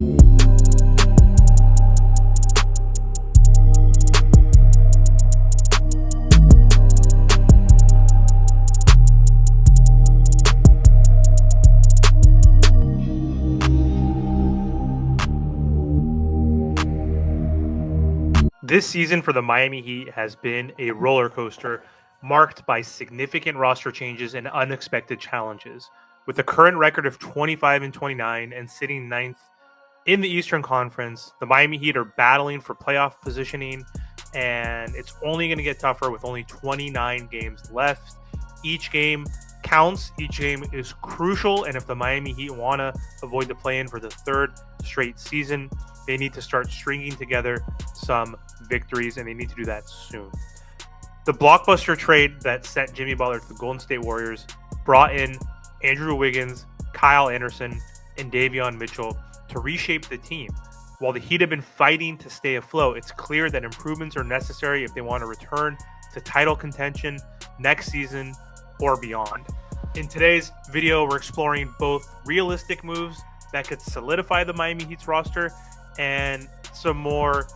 This season for the Miami Heat has been a roller coaster marked by significant roster changes and unexpected challenges. With a current record of 25-29 and sitting ninth in the Eastern Conference, the Miami Heat are battling for playoff positioning, and it's only going to get tougher with only 29 games left. Each game counts, each game is crucial, and if the Miami Heat want to avoid the play-in for the third straight season, they need to start stringing together some victories, and they need to do that soon. The blockbuster trade that sent Jimmy Butler to the Golden State Warriors brought in Andrew Wiggins, Kyle Anderson, and Davion Mitchell to reshape the team. While the Heat have been fighting to stay afloat, it's clear that improvements are necessary if they want to return to title contention next season or beyond. In today's video, we're exploring both realistic moves that could solidify the Miami Heat's roster and some more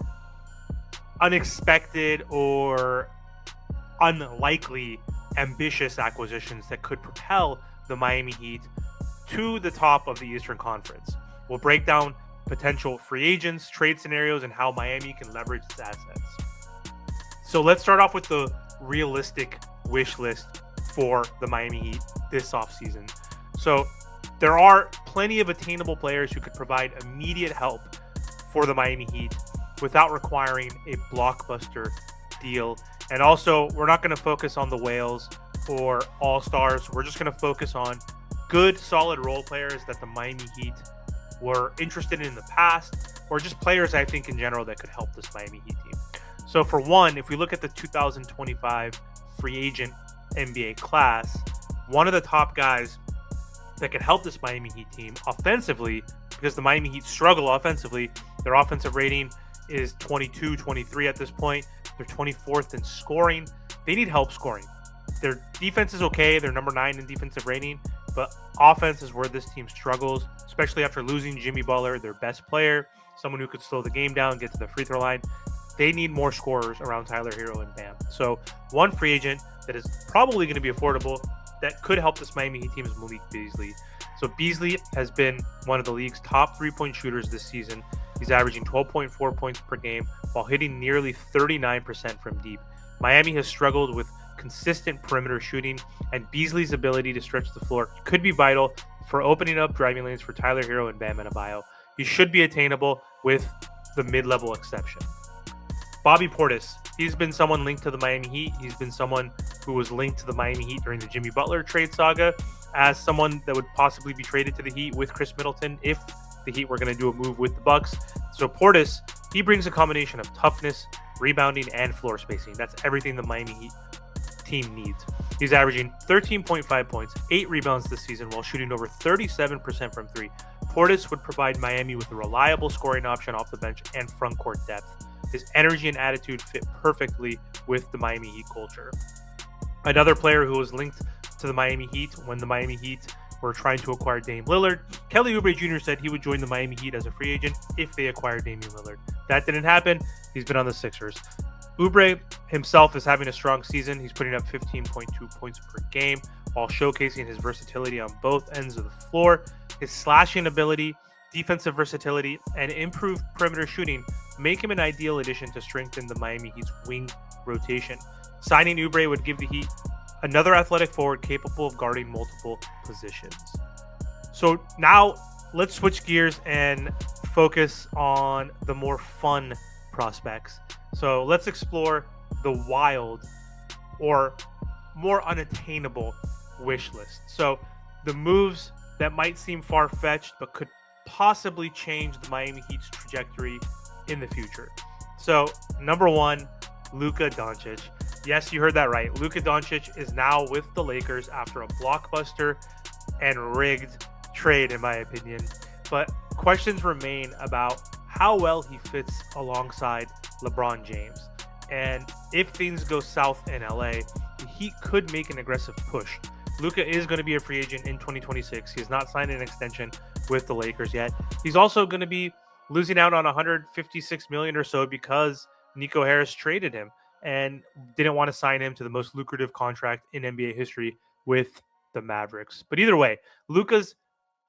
unexpected or unlikely ambitious acquisitions that could propel the Miami Heat to the top of the Eastern Conference. We'll break down potential free agents, trade scenarios, and how Miami can leverage its assets. So let's start off with the realistic wish list for the Miami Heat this offseason. So there are plenty of attainable players who could provide immediate help for the Miami Heat without requiring a blockbuster deal. And also, we're not going to focus on the whales or all-stars. We're just going to focus on good, solid role players that the Miami Heat were interested in the past, or just players I think in general that could help this Miami Heat team. So for one, if we look at the 2025 free agent NBA class, one of the top guys that could help this Miami Heat team offensively, because the Miami Heat struggle offensively. Their offensive rating is 22, 23 at this point. They're 24th in scoring. They need help scoring. Their defense is okay. They're number 9 in defensive rating, but offense is where this team struggles, especially after losing Jimmy Butler, their best player, someone who could slow the game down, get to the free throw line. They need more scorers around Tyler Hero and Bam. So one free agent that is probably going to be affordable that could help this Miami Heat team is Malik Beasley. So Beasley has been one of the league's top three-point shooters this season. He's averaging 12.4 points per game while hitting nearly 39% from deep. Miami has struggled with consistent perimeter shooting, and Beasley's ability to stretch the floor could be vital for opening up driving lanes for Tyler Hero and Bam Adebayo. He should be attainable with the mid-level exception. Bobby Portis, he's been someone linked to the Miami Heat. He's been someone who was linked to the Miami Heat during the Jimmy Butler trade saga as someone that would possibly be traded to the Heat with Chris Middleton if the Heat were going to do a move with the Bucks. So Portis, he brings a combination of toughness, rebounding, and floor spacing. That's everything the Miami Heat team needs. He's averaging 13.5 points, 8 rebounds this season while shooting over 37% from three. Portis would provide Miami with a reliable scoring option off the bench and front court depth. His energy and attitude fit perfectly with the Miami Heat culture. Another player who was linked to the Miami Heat when the Miami Heat were trying to acquire Dame Lillard, Kelly Oubre Jr. said he would join the Miami Heat as a free agent if they acquired Damian Lillard. That didn't happen. He's been on the Sixers. Oubre himself is having a strong season. He's putting up 15.2 points per game while showcasing his versatility on both ends of the floor. His slashing ability, defensive versatility, and improved perimeter shooting make him an ideal addition to strengthen the Miami Heat's wing rotation. Signing Oubre would give the Heat another athletic forward capable of guarding multiple positions. So now let's switch gears and focus on the more fun prospects. So let's explore the wild or more unattainable wish list. So the moves that might seem far-fetched but could possibly change the Miami Heat's trajectory in the future. So number one, Luka Doncic. Yes, you heard that right. Luka Doncic is now with the Lakers after a blockbuster and rigged trade, in my opinion. But questions remain about how well he fits alongside LeBron James. And if things go south in LA, the Heat could make an aggressive push. Luka is going to be a free agent in 2026. He has not signed an extension with the Lakers yet. He's also going to be losing out on $156 million or so because Nico Harris traded him and didn't want to sign him to the most lucrative contract in NBA history with the Mavericks. But either way, Luka's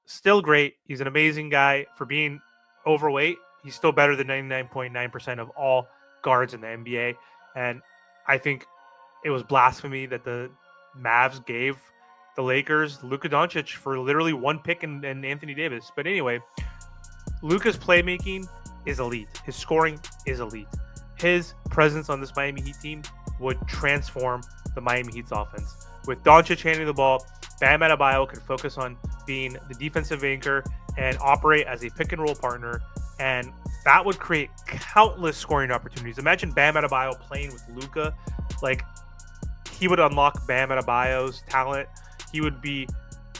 still great. He's an amazing guy for being overweight. He's still better than 99.9% of all guards in the NBA. And I think it was blasphemy that the Mavs gave the Lakers Luka Doncic for literally one pick and Anthony Davis. But anyway, Luka's playmaking is elite. His scoring is elite. His presence on this Miami Heat team would transform the Miami Heat's offense. With Doncic handling the ball, Bam Adebayo could focus on being the defensive anchor and operate as a pick and roll partner, and that would create countless scoring opportunities. Imagine Bam Adebayo playing with Luka. Like, he would unlock Bam Adebayo's talent. He would be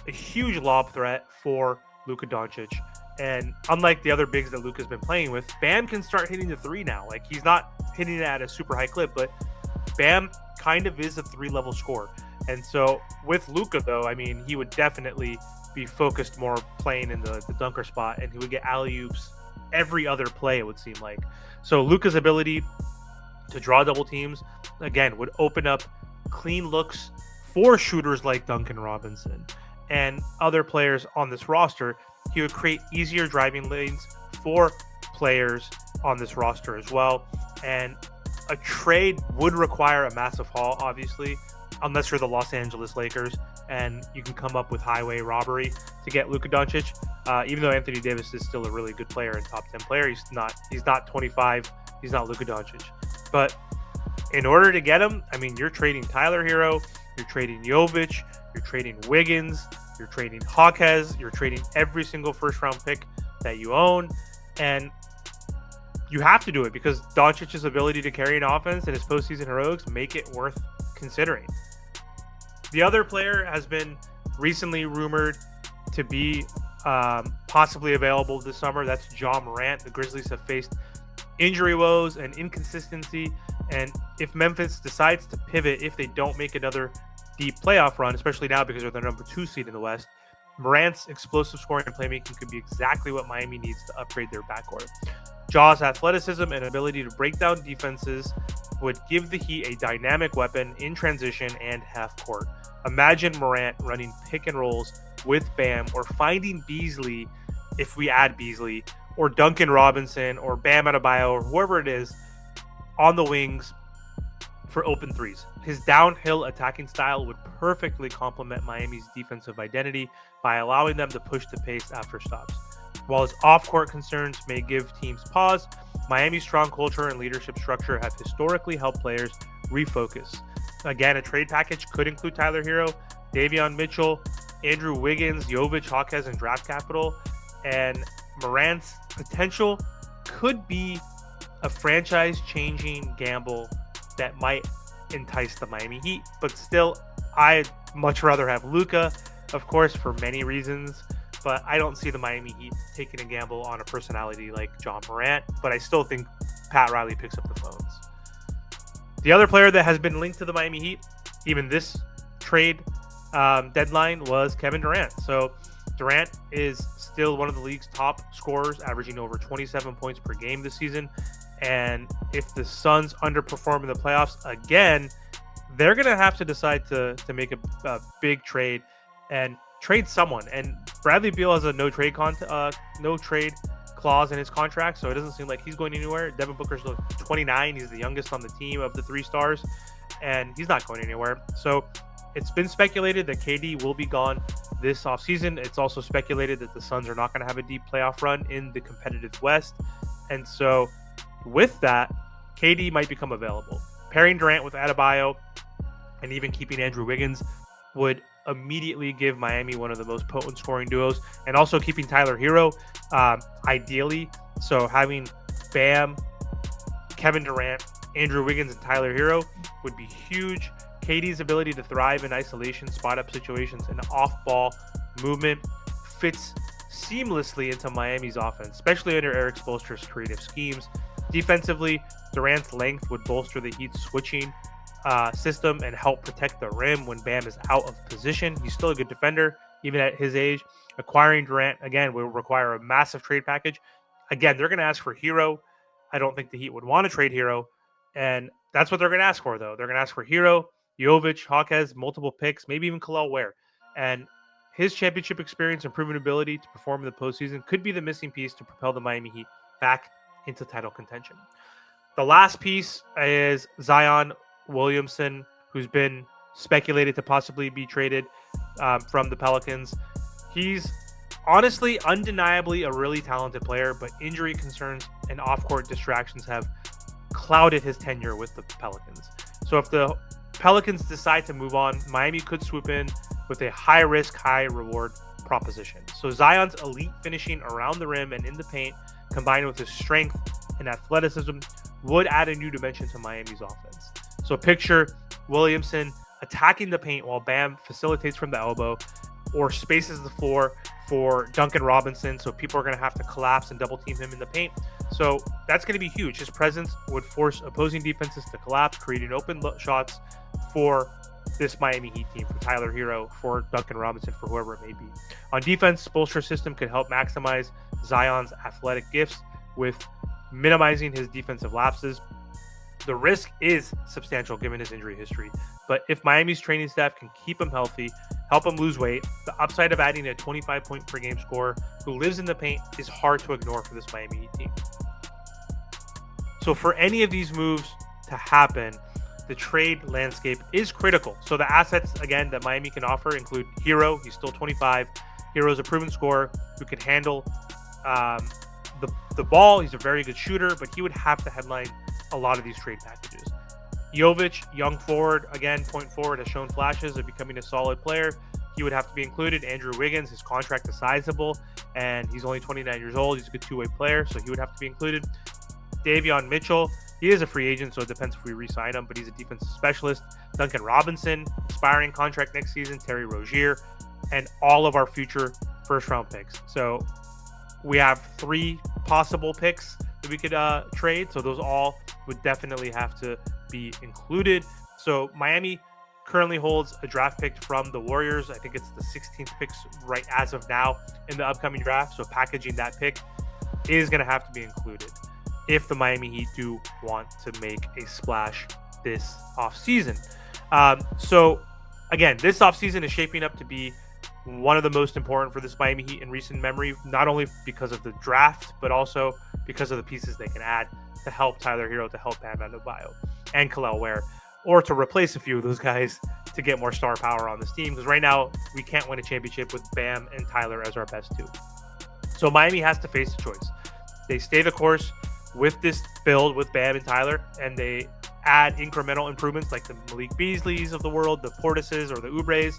a huge lob threat for Luka Doncic. And unlike the other bigs that Luka's been playing with, Bam can start hitting the three now. Like, he's not hitting it at a super high clip, but Bam kind of is a three-level scorer. And so with Luka, though, I mean, he would definitely be focused more playing in the dunker spot, and he would get alley-oops every other play, it would seem like. So Luka's ability to draw double teams, again, would open up clean looks for shooters like Duncan Robinson and other players on this roster. He would create easier driving lanes for players on this roster as well. And a trade would require a massive haul, obviously, unless you're the Los Angeles Lakers and you can come up with highway robbery to get Luka Doncic. Even though Anthony Davis is still a really good player and top 10 player, he's not 25. He's not Luka Doncic. But in order to get him, I mean, you're trading Tyler Hero, you're trading Jovic, you're trading Wiggins, you're trading Hawkes, you're trading every single first-round pick that you own, and you have to do it because Doncic's ability to carry an offense and his postseason heroics make it worth considering. The other player has been recently rumored to be possibly available this summer. That's Ja Morant. The Grizzlies have faced injury woes and inconsistency, and if Memphis decides to pivot, if they don't make another deep playoff run, especially now because they're the number 2 seed in the West, Morant's explosive scoring and playmaking could be exactly what Miami needs to upgrade their backcourt. Ja's athleticism and ability to break down defenses would give the Heat a dynamic weapon in transition and half court. Imagine Morant running pick and rolls with Bam, or finding Beasley, if we add Beasley, or Duncan Robinson, or Bam Adebayo, or whoever it is, on the wings for open threes. His downhill attacking style would perfectly complement Miami's defensive identity by allowing them to push the pace after stops. While his off-court concerns may give teams pause, Miami's strong culture and leadership structure have historically helped players refocus. Again, a trade package could include Tyler Hero, Davion Mitchell, Andrew Wiggins, Jovic, Hawkes, and draft capital. And Morant's potential could be a franchise-changing gamble that might entice the Miami Heat. But still, I'd much rather have Luka, of course, for many reasons. But I don't see the Miami Heat taking a gamble on a personality like Ja Morant. But I still think Pat Riley picks up the phones. The other player that has been linked to the Miami Heat, even this trade deadline, was Kevin Durant. So Durant is still one of the league's top scorers, averaging over 27 points per game this season. And if the Suns underperform in the playoffs again, they're going to have to decide to make a big trade and trade someone. And Bradley Beal has a no trade clause in his contract, so it doesn't seem like he's going anywhere. Devin Booker's 29. He's the youngest on the team of the 3 stars, and he's not going anywhere. So it's been speculated that KD will be gone this offseason. It's also speculated that the Suns are not going to have a deep playoff run in the competitive West. And so with that, KD might become available. Pairing Durant with Adebayo and even keeping Andrew Wiggins would immediately give Miami one of the most potent scoring duos, and also keeping Tyler Hero ideally. So having Bam, Kevin Durant, Andrew Wiggins, and Tyler Hero would be huge. KD's ability to thrive in isolation, spot-up situations, and off-ball movement fits seamlessly into Miami's offense, especially under Eric Spoelstra's creative schemes. Defensively, Durant's length would bolster the Heat's switching system and help protect the rim when Bam is out of position. He's still a good defender, even at his age. Acquiring Durant, again, will require a massive trade package. Again, they're going to ask for Hero. I don't think the Heat would want to trade Hero. And that's what they're going to ask for, though. They're going to ask for Hero, Jovic, Hawkes, multiple picks, maybe even Khalil Ware. And his championship experience and proven ability to perform in the postseason could be the missing piece to propel the Miami Heat back into title contention. The last piece is Zion Williamson, who's been speculated to possibly be traded from the Pelicans. He's honestly, undeniably a really talented player, but injury concerns and off-court distractions have clouded his tenure with the Pelicans. So if the Pelicans decide to move on, Miami could swoop in with a high-risk, high-reward proposition. So Zion's elite finishing around the rim and in the paint, combined with his strength and athleticism, would add a new dimension to Miami's offense. So picture Williamson attacking the paint while Bam facilitates from the elbow or spaces the floor for Duncan Robinson, so people are going to have to collapse and double team him in the paint. So that's going to be huge. His presence would force opposing defenses to collapse, creating open shots for this Miami Heat team, for Tyler Hero, for Duncan Robinson, for whoever it may be. On defense, Spoelstra's system could help maximize Zion's athletic gifts with minimizing his defensive lapses. The risk is substantial given his injury history, but if Miami's training staff can keep him healthy, help him lose weight, the upside of adding a 25-point per game scorer who lives in the paint is hard to ignore for this Miami Heat team. So for any of these moves to happen, the trade landscape is critical. So the assets, again, that Miami can offer include Hero. He's still 25. Hero's a proven scorer who can handle the ball. He's a very good shooter, but he would have to headline a lot of these trade packages. Jovic, young forward, again, point forward, has shown flashes of becoming a solid player. He would have to be included. Andrew Wiggins, his contract is sizable, and he's only 29 years old. He's a good two-way player, so he would have to be included. Davion Mitchell, he is a free agent, so it depends if we re-sign him, but he's a defensive specialist. Duncan Robinson, expiring contract next season. Terry Rozier, and all of our future first-round picks. So we have 3 possible picks that we could trade, so those all would definitely have to be included. So Miami currently holds a draft pick from the Warriors. I think it's the 16th picks right as of now in the upcoming draft. So packaging that pick is going to have to be included if the Miami Heat do want to make a splash this offseason. So again, this offseason is shaping up to be one of the most important for this Miami Heat in recent memory, not only because of the draft, but also because of the pieces they can add to help Tyler Hero, to help Bam Adebayo and Khalil Ware, or to replace a few of those guys to get more star power on this team. Because right now, we can't win a championship with Bam and Tyler as our best 2. So Miami has to face a choice. They stay the course with this build with Bam and Tyler, and they add incremental improvements like the Malik Beasleys of the world, the Portises or the Oubres,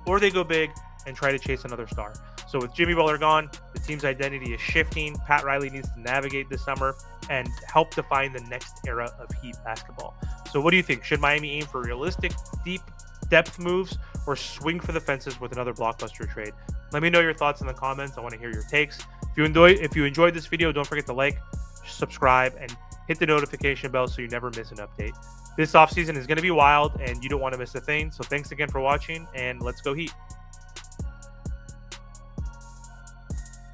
or they go big and try to chase another star. So with Jimmy Butler gone, the team's identity is shifting. Pat Riley needs to navigate this summer and help define the next era of Heat basketball. So what do you think? Should Miami aim for realistic, deep depth moves or swing for the fences with another blockbuster trade? Let me know your thoughts in the comments. I want to hear your takes. If you enjoyed this video, don't forget to like, subscribe, and hit the notification bell so you never miss an update. This offseason is going to be wild, and you don't want to miss a thing. So thanks again for watching, and let's go Heat.